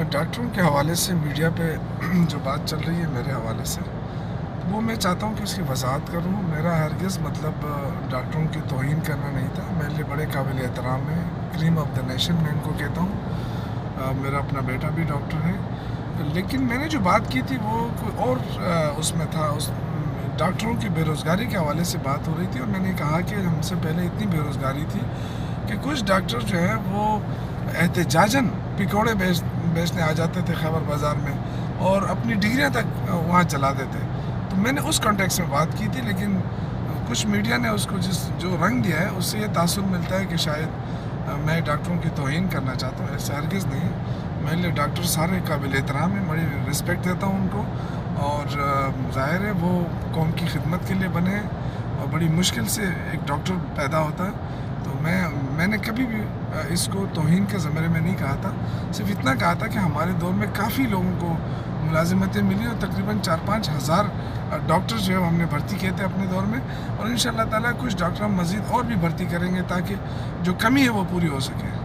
ڈاکٹروں کے حوالے سے میڈیا پہ جو بات چل رہی ہے میرے حوالے سے، وہ میں چاہتا ہوں کہ اس کی وضاحت کروں۔ میرا ہرگز مطلب ڈاکٹروں کی توہین کرنا نہیں تھا۔ میرے لیے بڑے قابل احترام ہے، کریم آف دا نیشن میں ان کو کہتا ہوں۔ میرا اپنا بیٹا بھی ڈاکٹر ہے، لیکن میں نے جو بات کی تھی وہ کوئی اور اس میں تھا۔ ڈاکٹروں کی بے روزگاری کے حوالے سے بات ہو رہی تھی، اور میں نے کہا کہ ہم سے پہلے اتنی بے روزگاری تھی کہ کچھ ڈاکٹر جو ہیں وہ احتجاجاً پکوڑے بیچنے آ جاتے تھے خیبر بازار میں، اور اپنی ڈگریاں تک وہاں چلا دیتے۔ تو میں نے اس کانٹیکس میں بات کی تھی، لیکن کچھ میڈیا نے اس کو جو رنگ دیا ہے، اس سے یہ تاثر ملتا ہے کہ شاید میں ڈاکٹروں کی توہین کرنا چاہتا ہوں۔ ایسا ہرگز نہیں ہے۔ میرے لیے ڈاکٹر سارے قابل احترام ہیں، بڑی رسپیکٹ دیتا ہوں ان کو، اور ظاہر ہے وہ قوم کی خدمت کے لیے بنے ہیں، اور بڑی مشکل سے ایک ڈاکٹر پیدا ہوتا ہے۔ تو میں نے کبھی بھی اس کو توہین کے زمرے میں نہیں کہا تھا، صرف اتنا کہا تھا کہ ہمارے دور میں کافی لوگوں کو ملازمتیں ملی، اور تقریباً 4-5 ہزار ڈاکٹر جو ہے ہم نے بھرتی کیے تھے اپنے دور میں، اور انشاءاللہ تعالیٰ کچھ ڈاکٹر ہم مزید اور بھی بھرتی کریں گے تاکہ جو کمی ہے وہ پوری ہو سکے۔